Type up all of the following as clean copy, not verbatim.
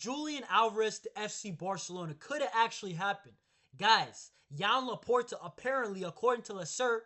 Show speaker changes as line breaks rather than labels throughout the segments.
Julian Alvarez to FC Barcelona. Could it actually happen? Guys, Joan Laporta, apparently, according to Lasser,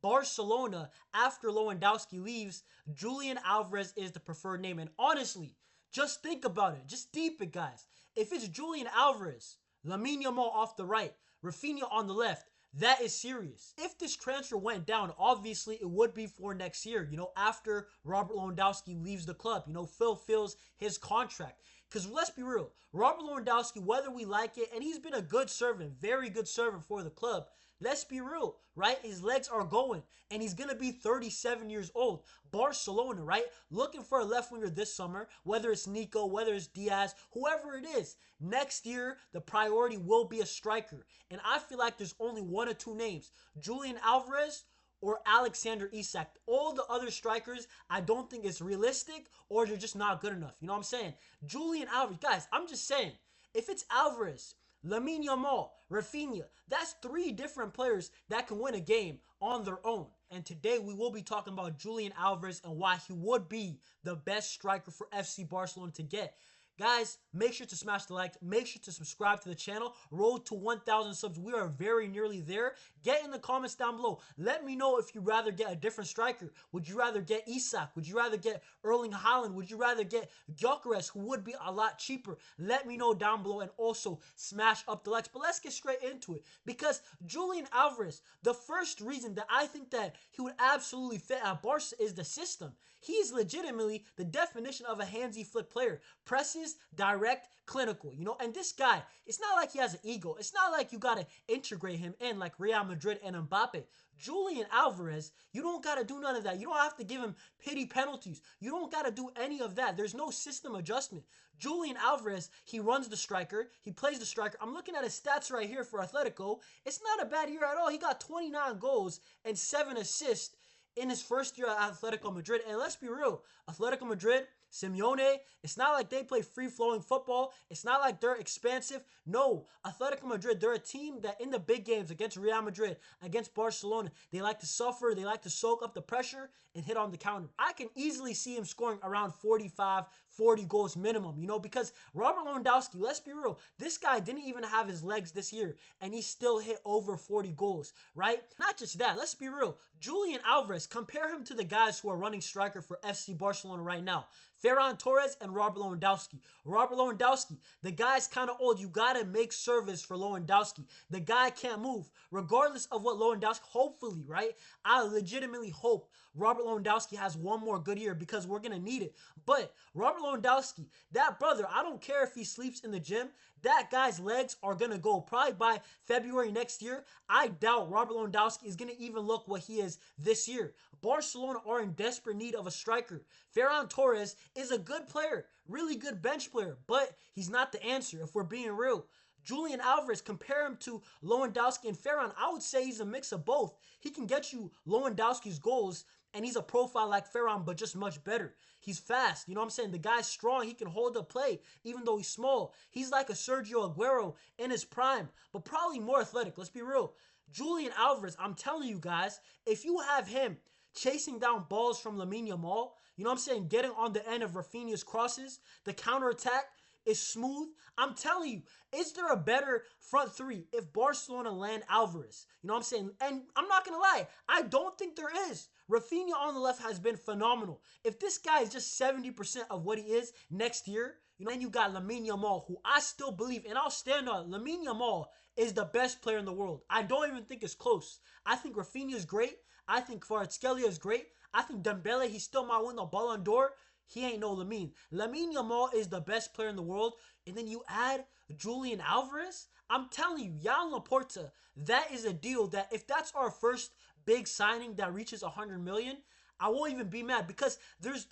Barcelona, after Lewandowski leaves, Julian Alvarez is the preferred name. And honestly, just think about it. Just deep it, guys. If it's Julian Alvarez, Lamine Yamal off the right, Raphinha on the left, that is serious. If this transfer went down, obviously it would be for next year, after Robert Lewandowski leaves the club, fulfills his contract. Because let's be real, Robert Lewandowski, whether we like it, and he's been a good servant, very good servant for the club, let's be real, right? His legs are going, and he's going to be 37 years old. Barcelona, right? Looking for a left winger this summer, whether it's Nico, whether it's Diaz, whoever it is. Next year, the priority will be a striker. And I feel like there's only one or two names, Julian Alvarez or Alexander Isak. All the other strikers, I don't think it's realistic, or they're just not good enough. You know what I'm saying? Julian Alvarez, guys, I'm just saying, if it's Alvarez, Lamine Yamal, Raphinha, that's three different players that can win a game on their own. And today we will be talking about Julian Alvarez and why he would be the best striker for FC Barcelona to get. Guys, make sure to smash the like. Make sure to subscribe to the channel. Road to 1,000 subs. We are very nearly there. Get in the comments down below. Let me know if you'd rather get a different striker. Would you rather get Isak? Would you rather get Erling Haaland? Would you rather get Gyökeres, who would be a lot cheaper? Let me know down below, and also smash up the likes. But let's get straight into it, because Julian Alvarez, the first reason that I think that he would absolutely fit at Barca is the system. He is legitimately the definition of a Hansi Flick player. Presses, direct, clinical, and this guy, it's not like he has an ego. It's not like you got to integrate him in like Real Madrid and Mbappe. Julian Alvarez, you don't got to do none of that. You don't have to give him pity penalties. You don't got to do any of that. There's no system adjustment. Julian Alvarez, he runs the striker. He plays the striker. I'm looking at his stats right here for Atletico. It's not a bad year at all. He got 29 goals and 7 assists in his first year at Atletico Madrid. And let's be real, Atletico Madrid, Simeone, it's not like they play free-flowing football. It's not like they're expansive. No, Atletico Madrid, they're a team that in the big games against Real Madrid, against Barcelona, they like to suffer, they like to soak up the pressure and hit on the counter. I can easily see him scoring around 45, 40 goals minimum, because Robert Lewandowski, let's be real, this guy didn't even have his legs this year, and he still hit over 40 goals, right? Not just that, let's be real, Julian Alvarez, compare him to the guys who are running striker for FC Barcelona right now. Ferran Torres and Robert Lewandowski. Robert Lewandowski, the guy's kind of old. You got to make service for Lewandowski. The guy can't move. Regardless of what Lewandowski, hopefully, right? I legitimately hope Robert Lewandowski has one more good year, because we're going to need it. But Robert Lewandowski, that brother, I don't care if he sleeps in the gym. That guy's legs are going to go. Probably by February next year, I doubt Robert Lewandowski is going to even look what he is this year. Barcelona are in desperate need of a striker. Ferran Torres is a good player, really good bench player, but he's not the answer if we're being real. Julian Alvarez, compare him to Lewandowski and Ferran, I would say he's a mix of both. He can get you Lewandowski's goals, and he's a profile like Ferran, but just much better. He's fast, you know what I'm saying? The guy's strong. He can hold up play, even though he's small. He's like a Sergio Aguero in his prime, but probably more athletic. Let's be real. Julian Alvarez, I'm telling you guys, if you have him chasing down balls from Lamine Yamal, you know what I'm saying, getting on the end of Raphinha's crosses, the counterattack is smooth. I'm telling you, is there a better front three if Barcelona land Alvarez? You know what I'm saying? And I'm not going to lie, I don't think there is. Raphinha on the left has been phenomenal. If this guy is just 70% of what he is next year, then you got Lamine Yamal, who I still believe, and I'll stand on it, Lamine Yamal is the best player in the world. I don't even think it's close. I think Raphinha is great. I think Kvaratskhelia is great. I think Dembele, he still might win the Ballon d'Or. He ain't no Lamine. Lamine Yamal is the best player in the world. And then you add Julian Alvarez. I'm telling you, Joan Laporta, that is a deal that if that's our first big signing that reaches 100 million, I won't even be mad, because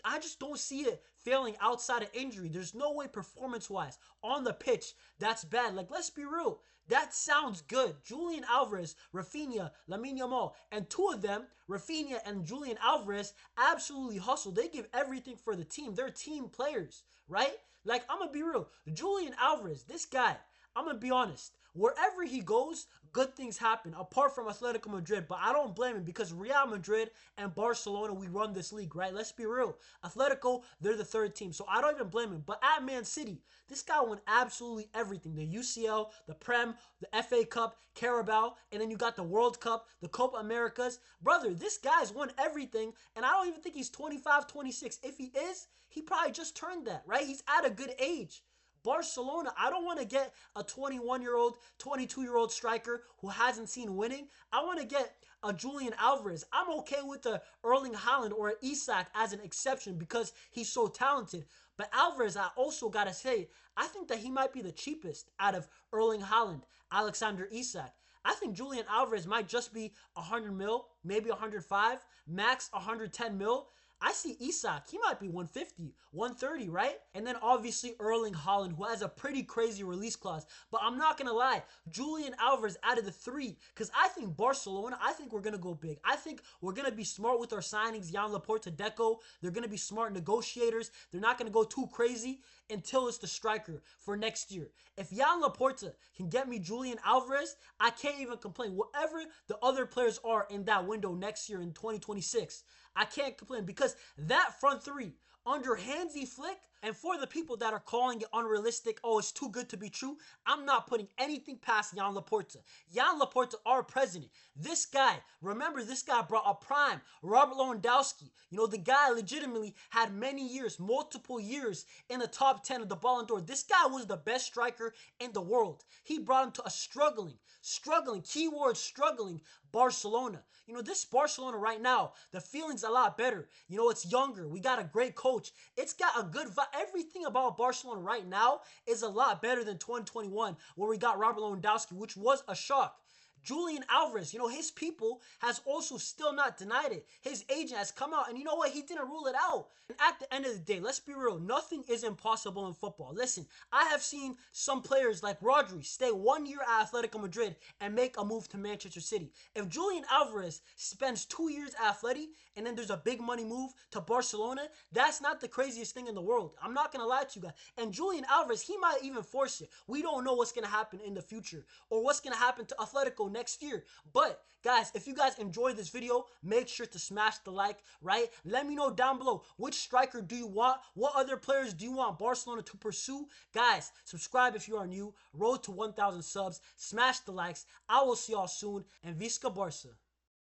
I just don't see it failing outside of injury. There's no way performance-wise on the pitch that's bad. Like, let's be real. That sounds good. Julian Alvarez, Raphinha, Lamine Yamal, and two of them, Raphinha and Julian Alvarez, absolutely hustle. They give everything for the team. They're team players, right? Like, I'm going to be real. Julian Alvarez, this guy, I'm going to be honest. Wherever he goes, good things happen apart from Atletico Madrid, but I don't blame him because Real Madrid and Barcelona, we run this league, right? Let's be real. Atletico, they're the third team, so I don't even blame him. But at Man City, this guy won absolutely everything. The UCL, the Prem, the FA Cup, Carabao, and then you got the World Cup, the Copa Americas. Brother, this guy's won everything, and I don't even think he's 25, 26. If he is, he probably just turned that, right? He's at a good age. Barcelona, I don't want to get a 21-year-old, 22-year-old striker who hasn't seen winning. I want to get a Julian Alvarez. I'm okay with the Erling Haaland or Isak as an exception because he's so talented. But Alvarez, I also got to say, I think that he might be the cheapest out of Erling Haaland, Alexander Isak. I think Julian Alvarez might just be 100 mil, maybe 105, max 110 mil. I see Isak, he might be 150, 130, right? And then obviously Erling Haaland, who has a pretty crazy release clause. But I'm not going to lie, Julian Alvarez out of the three, because I think Barcelona, I think we're going to go big. I think we're going to be smart with our signings, Laporta Deco. They're going to be smart negotiators. They're not going to go too crazy until it's the striker for next year. If Laporta can get me Julian Alvarez, I can't even complain. Whatever the other players are in that window next year in 2026, I can't complain because that front three under Hansi Flick, and for the people that are calling it unrealistic, oh, it's too good to be true, I'm not putting anything past Joan Laporta. Joan Laporta, our president. This guy, remember this guy brought a prime Robert Lewandowski. You know, the guy legitimately had many years, multiple years in the top 10 of the Ballon d'Or. This guy was the best striker in the world. He brought him to a struggling, keyword struggling Barcelona. You know, this Barcelona right now, the feeling's a lot better. You know, it's younger. We got a great coach. It's got a good vibe. Everything about Barcelona right now is a lot better than 2021, where we got Robert Lewandowski, which was a shock. Julian Alvarez, you know, his people has also still not denied it. His agent has come out, and you know what? He didn't rule it out. And at the end of the day, let's be real, nothing is impossible in football. Listen, I have seen some players like Rodri stay 1 year at Atletico Madrid and make a move to Manchester City. If Julian Alvarez spends 2 years at Atleti and then there's a big money move to Barcelona, that's not the craziest thing in the world. I'm not going to lie to you guys. And Julian Alvarez, he might even force it. We don't know what's going to happen in the future or what's going to happen to Atletico next year. But guys, if you guys enjoyed this video, make sure to smash the like, right? Let me know down below, which striker do you want? What other players do you want Barcelona to pursue? Guys, subscribe if you are new. Road to 1,000 subs. Smash the likes. I will see y'all soon. And Visca Barca.